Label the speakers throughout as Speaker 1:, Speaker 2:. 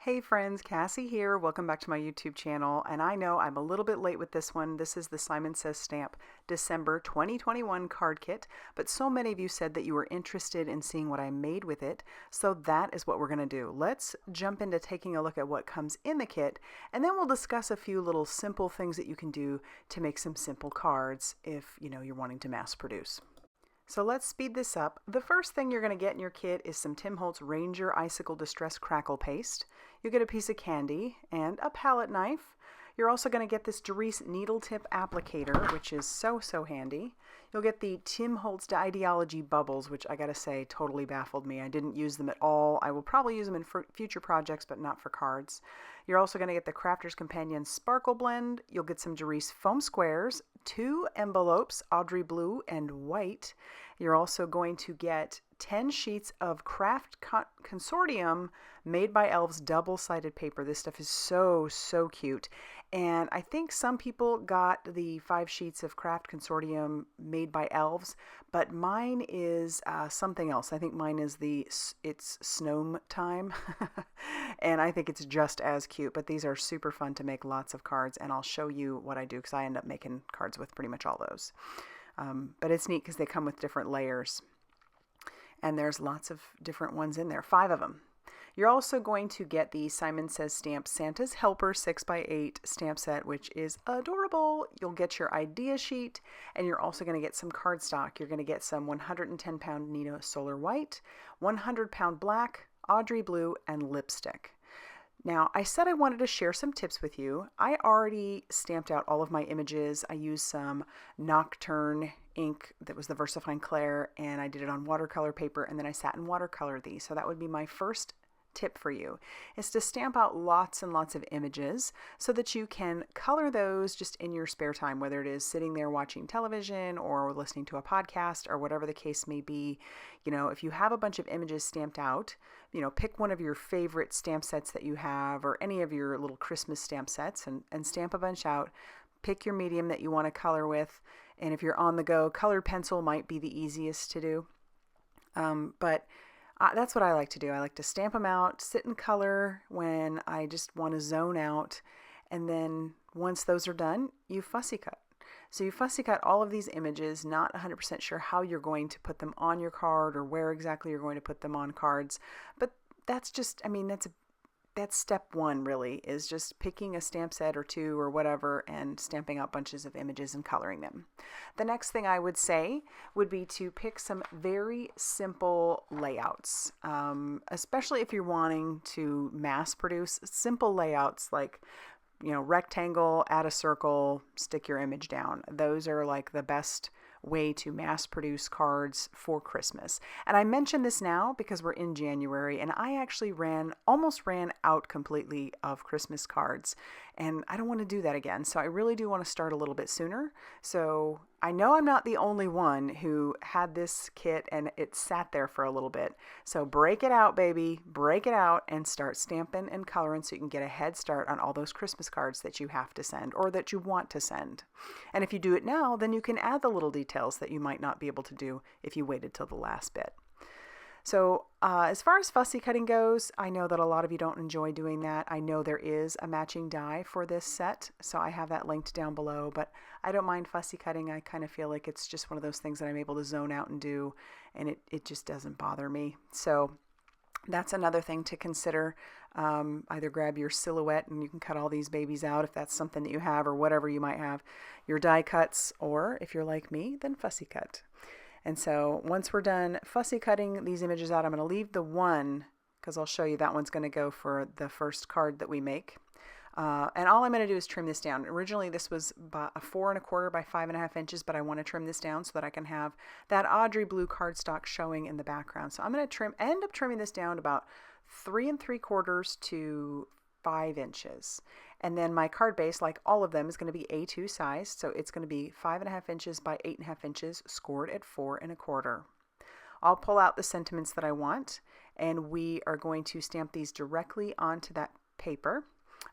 Speaker 1: Hey friends, Cassie here. Welcome back to my YouTube channel. And I know I'm a little bit late with this one. This is the Simon Says Stamp December 2021 card kit, but so many of you said that you were interested in seeing what I made with it. So that is what we're going to do. Let's jump into taking a look at what comes in the kit, and then we'll discuss a few little simple things that you can do to make some simple cards if you're wanting to mass produce. So let's speed this up. The first thing you're going to get in your kit is some Tim Holtz Ranger Icicle Distress Crackle Paste. You'll get a piece of candy and a palette knife. You're also going to get this Dries needle tip applicator, which is so handy. You'll get the Tim Holtz Idea-ology BUBBLES, which I gotta say totally baffled me. I didn't use them at all. I will probably use them in future projects, but not for cards. You're also going to get the Crafter's Companion Sparkle Blend. You'll get some Dries foam squares, 2 envelopes, AUDREY blue and white. You're also going to get 10 sheets of Consortium made by ELVES double-sided paper. This stuff is so cute. And I think some people got the 5 sheets of Craft Consortium made by ELVES, but mine is something else. I think mine is it's SNOME time, and I think it's just as cute, but these are super fun to make lots of cards, and I'll show you what I do because I end up making cards with pretty much all those. But it's neat because they come with different layers, and there's lots of different ones in there, 5 of them. You're also going to get the Simon Says Stamp Santa's Helper 6x8 stamp set, which is adorable. You'll get your idea sheet, and you're also going to get some cardstock. You're going to get some 110-pound Neenah Solar White, 100-pound black, AUDREY blue, and lipstick. Now, I said I wanted to share some tips with you. I already stamped out all of my images. I used some Nocturne ink that was the VersaFine Clair, and I did it on watercolor paper, and then I sat and watercolor these. So that would be my first tip for you, is to stamp out lots and lots of images so that you can color those just in your spare time, whether it is sitting there watching television or listening to a podcast or whatever the case may be. If you have a bunch of images stamped out, pick one of your favorite stamp sets that you have or any of your little Christmas stamp sets and stamp a bunch out. Pick your medium that you want to color with, and if you're on the go, colored pencil might be the easiest to do. That's what I like to do. I like to stamp them out, sit and color when I just want to zone out, and then once those are done, you fussy cut. So you fussy cut all of these images, not 100% sure how you're going to put them on your card or where exactly you're going to put them on cards, but that's just, that's step one really, is just picking a stamp set or 2 or whatever and stamping out bunches of images and coloring them. The next thing I would say would be to pick some very simple layouts, especially if you're wanting to mass produce simple layouts like rectangle, add a circle, stick your image down. Those are like the best way to mass produce cards for Christmas. And I mention this now because we're in January, and I actually almost ran out completely of Christmas cards, and I don't want to do that again. So I really do want to start a little bit sooner. So I know I'm not the only one who had this kit and it sat there for a little bit. So break it out, baby, break it out and start stamping and coloring so you can get a head start on all those Christmas cards that you have to send or that you want to send. And if you do it now, then you can add the little details that you might not be able to do if you waited till the last bit. So as far as fussy cutting goes, I know that a lot of you don't enjoy doing that. I know there is a matching die for this set, so I have that linked down below, but I don't mind fussy cutting. I kind of feel like it's just one of those things that I'm able to zone out and do, and it just doesn't bother me. So that's another thing to consider. Either grab your silhouette and you can cut all these babies out if that's something that you have, or whatever you might have, your die cuts, or if you're like me, then fussy cut. And so once we're done fussy cutting these images out, I'm going to leave the one because I'll show you that one's going to go for the first card that we make. And all I'm going to do is trim this down. Originally this was a 4 1/4 by 5.5 inches, but I want to trim this down so that I can have that AUDREY blue cardstock showing in the background. So I'm going to end up trimming this down about 3 3/4 to 5 inches. And then my card base, like all of them, is going to be A2 size. So it's going to be 5.5 inches by 8.5 inches, scored at 4 1/4. I'll pull out the sentiments that I want, and we are going to stamp these directly onto that paper.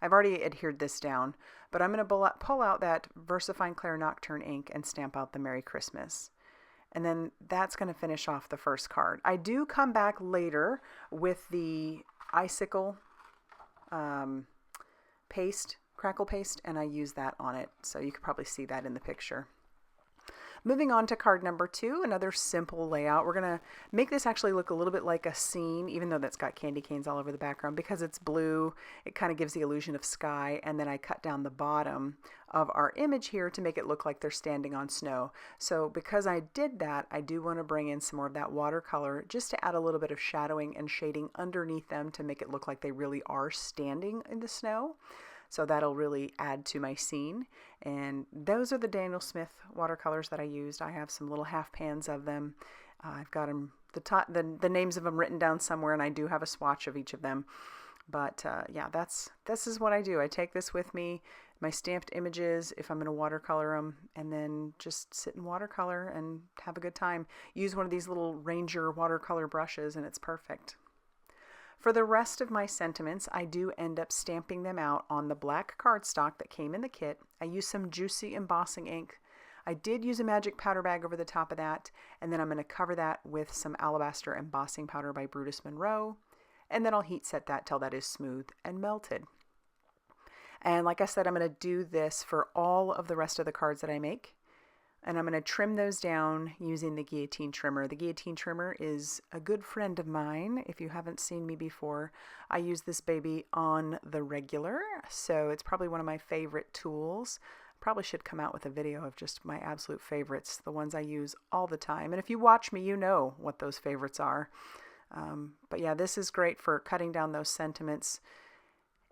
Speaker 1: I've already adhered this down, but I'm going to pull out that VersaFine Clair Nocturne ink and stamp out the Merry Christmas. And then that's going to finish off the first card. I do come back later with the icicle paste, crackle paste, and I use that on it. So you could probably see that in the picture. Moving on to card number 2, another simple layout. We're going to make this actually look a little bit like a scene, even though that's got candy canes all over the background. Because it's blue, it kind of gives the illusion of sky, and then I cut down the bottom of our image here to make it look like they're standing on snow. So because I did that, I do want to bring in some more of that watercolor just to add a little bit of shadowing and shading underneath them to make it look like they really are standing in the snow. So that'll really add to my scene. And those are the Daniel Smith watercolors that I used. I have some little half pans of them. I've got them, the names of them written down somewhere, and I do have a swatch of each of them. But yeah, this is what I do. I take this with me, my stamped images, if I'm going to watercolor them, and then just sit and watercolor and have a good time. Use one of these little Ranger watercolor brushes, and it's perfect. For the rest of my sentiments, I do end up stamping them out on the black cardstock that came in the kit. I use some juicy embossing ink. I did use a magic powder bag over the top of that, and then I'm going to cover that with some alabaster embossing powder by Brutus Monroe, and then I'll heat set that till that is smooth and melted. And like I said, I'm going to do this for all of the rest of the cards that I make. And I'm going to trim those down using the guillotine trimmer. The guillotine trimmer is a good friend of mine. If you haven't seen me before, I use this baby on the regular, so it's probably one of my favorite tools. Probably should come out with a video of just my absolute favorites, the ones I use all the time. And if you watch me, you know what those favorites are. But yeah, this is great for cutting down those sentiments.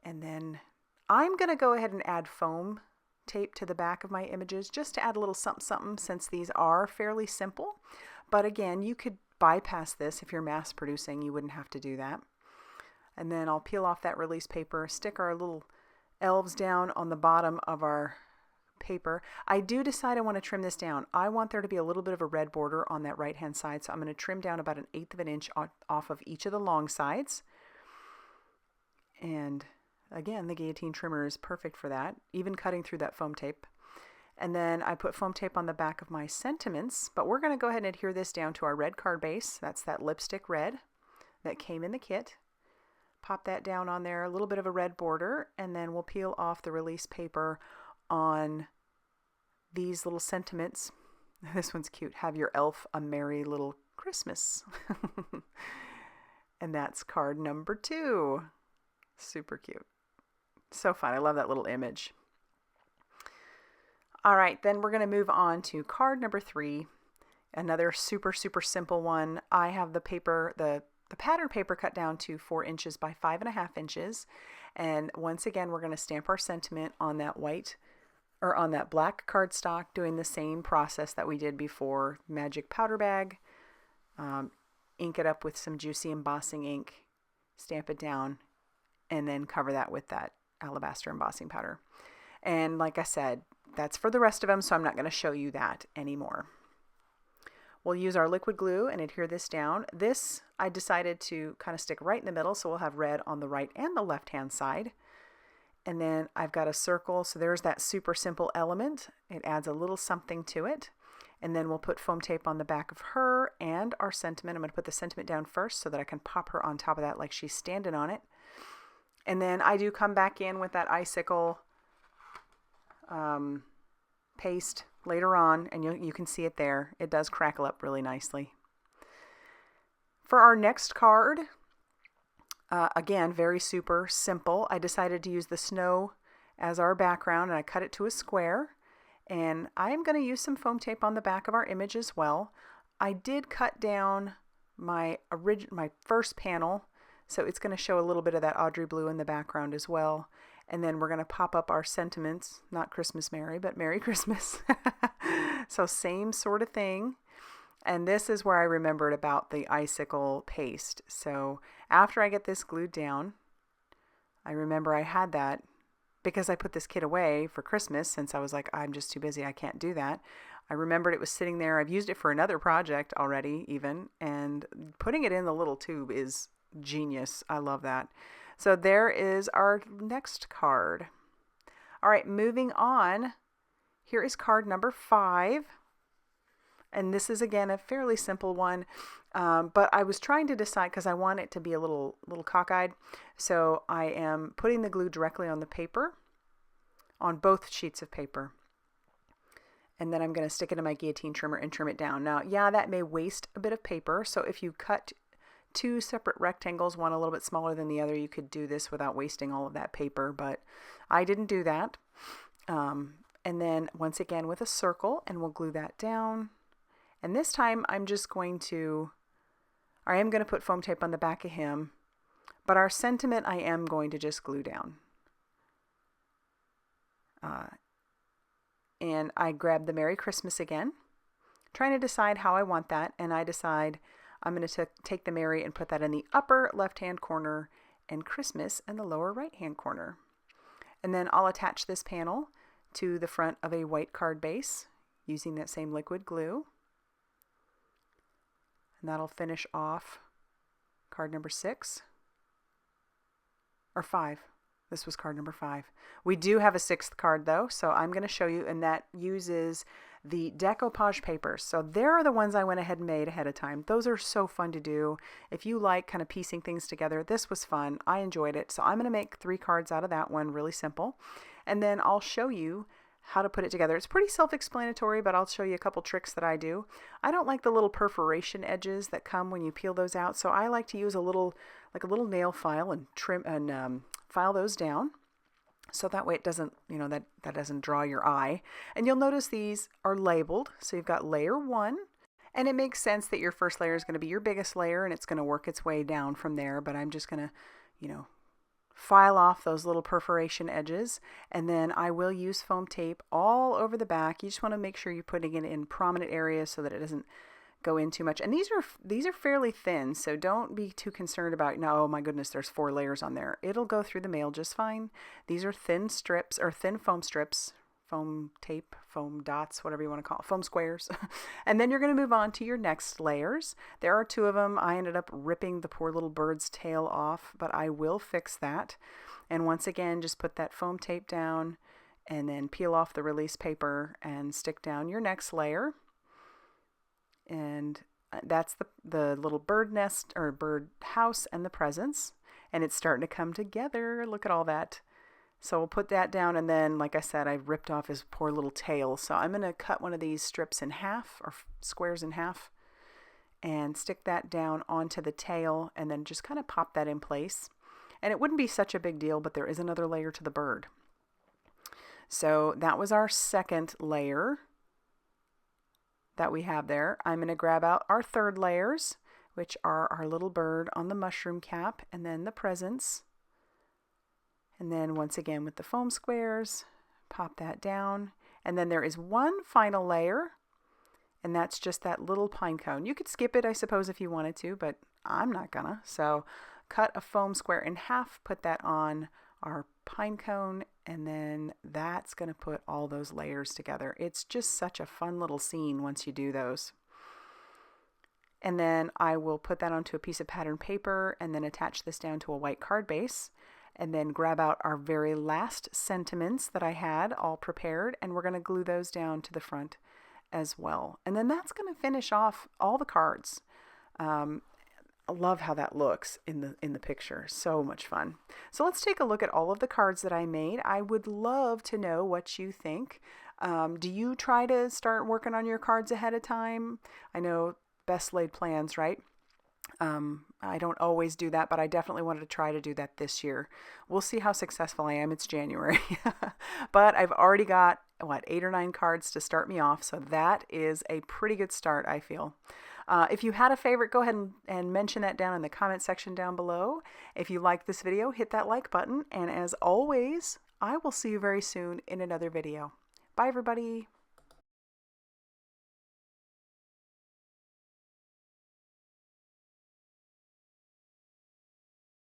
Speaker 1: And then I'm going to go ahead and add foam tape to the back of my images just to add a little something since these are fairly simple. But again, you could bypass this if you're mass producing. You wouldn't have to do that. And then I'll peel off that release paper, stick our little elves down on the bottom of our paper. I do decide I want to trim this down. I want there to be a little bit of a red border on that right hand side, so I'm going to trim down about 1/8 of an inch off of each of the long sides. And again, the guillotine trimmer is perfect for that, even cutting through that foam tape. And then I put foam tape on the back of my sentiments, but we're going to go ahead and adhere this down to our red card base. That's that lipstick red that came in the kit. Pop that down on there, a little bit of a red border, and then we'll peel off the release paper on these little sentiments. This one's cute. Have your elf a merry little Christmas. And that's card number 2. Super cute. So fun. I love that little image. All right, then we're going to move on to card number 3. Another super simple one. I have the paper, the pattern paper cut down to 4 inches by 5.5 inches. And once again, we're going to stamp our sentiment on that white or on that black cardstock, doing the same process that we did before. Magic powder bag, ink it up with some juicy embossing ink, stamp it down, and then cover that with that alabaster embossing powder. And like I said, that's for the rest of them, so I'm not going to show you that anymore. We'll use our liquid glue and adhere this down. This I decided to kind of stick right in the middle, so we'll have red on the right and the left hand side. And then I've got a circle, so there's that super simple element. It adds a little something to it. And then we'll put foam tape on the back of her and our sentiment. I'm going to put the sentiment down first so that I can pop her on top of that like she's standing on it. And then I do come back in with that icicle paste later on, and you can see it there. It does crackle up really nicely. For our next card, again, very super simple. I decided to use the snow as our background, and I cut it to a square. And I'm going to use some foam tape on the back of our image as well. I did cut down my first panel, so it's going to show a little bit of that AUDREY blue in the background as well. And then we're going to pop up our sentiments, not Christmas Merry, but Merry Christmas. So same sort of thing. And this is where I remembered about the icicle paste. So after I get this glued down, I remember I had that because I put this kit away for Christmas since I was like, I'm just too busy, I can't do that. I remembered it was sitting there. I've used it for another project already even, and putting it in the little tube is genius. I love that. So there is our next card. All right, moving on. Here is card number 5. And this is again a fairly simple one, but I was trying to decide because I want it to be a little cockeyed. So I am putting the glue directly on the paper, on both sheets of paper. And then I'm going to stick it in my guillotine trimmer and trim it down. Now, yeah, that may waste a bit of paper. So if you cut two separate rectangles, one a little bit smaller than the other, you could do this without wasting all of that paper, but I didn't do that. And then once again with a circle, and we'll glue that down. And this time I am going to put foam tape on the back of him, but our sentiment I am going to just glue down. And I grab the Merry Christmas again, trying to decide how I want that, and I decide I'm going to take the Merry and put that in the upper left-hand corner and Christmas in the lower right-hand corner. And then I'll attach this panel to the front of a white card base using that same liquid glue. And that'll finish off card number 6, or 5. This was card number 5. We do have a 6th card though, so I'm going to show you, and that uses the decoupage papers. So there are the ones I went ahead and made ahead of time. Those are so fun to do. If you like kind of piecing things together, this was fun. I enjoyed it. So I'm going to make 3 cards out of that one, really simple. And then I'll show you how to put it together. It's pretty self-explanatory, but I'll show you a couple tricks that I do. I don't like the little perforation edges that come when you peel those out, so I like to use a little nail file and trim and file those down, so that way it doesn't, that doesn't draw your eye. And you'll notice these are labeled, so you've got layer 1, and it makes sense that your first layer is going to be your biggest layer, and it's going to work its way down from there. But I'm just going to, file off those little perforation edges, and then I will use foam tape all over the back. You just want to make sure you're putting it in prominent areas so that it doesn't go in too much. And these are fairly thin, so don't be too concerned about, oh my goodness, there's 4 layers on there. It'll go through the mail just fine. These are thin strips, or thin foam strips, foam tape, foam dots, whatever you want to call it, foam squares. And then you're going to move on to your next layers. There are 2 of them. I ended up ripping the poor little bird's tail off, but I will fix that. And once again, just put that foam tape down and then peel off the release paper and stick down your next layer. And that's the little bird nest or bird house and the presents. And it's starting to come together. Look at all that. So we'll put that down, and then, like I said, I ripped off his poor little tail. So I'm going to cut one of these strips in half, or squares in half, and stick that down onto the tail, and then just kind of pop that in place. And it wouldn't be such a big deal, but there is another layer to the bird. So that was our 2nd layer that we have there. I'm going to grab out our 3rd layers, which are our little bird on the mushroom cap, and then the presents. And then once again with the foam squares, pop that down. And then there is one final layer, and that's just that little pine cone. You could skip it, I suppose, if you wanted to, but I'm not gonna. So cut a foam square in half, put that on our pine cone, and then that's gonna put all those layers together. It's just such a fun little scene once you do those. And then I will put that onto a piece of pattern paper and then attach this down to a white card base. And then grab out our very last sentiments that I had all prepared, and we're going to glue those down to the front as well. And then that's going to finish off all the cards. I love how that looks in the picture. So much fun. So let's take a look at all of the cards that I made. I would love to know what you think. Do you try to start working on your cards ahead of time? I know best laid plans, right? I don't always do that, but I definitely wanted to try to do that this year. We'll see how successful I am. It's January, but I've already got 8 or 9 cards to start me off. So that is a pretty good start, I feel. If you had a favorite, go ahead and mention that down in the comment section down below. If you like this video, hit that like button. And as always, I will see you very soon in another video. Bye, everybody.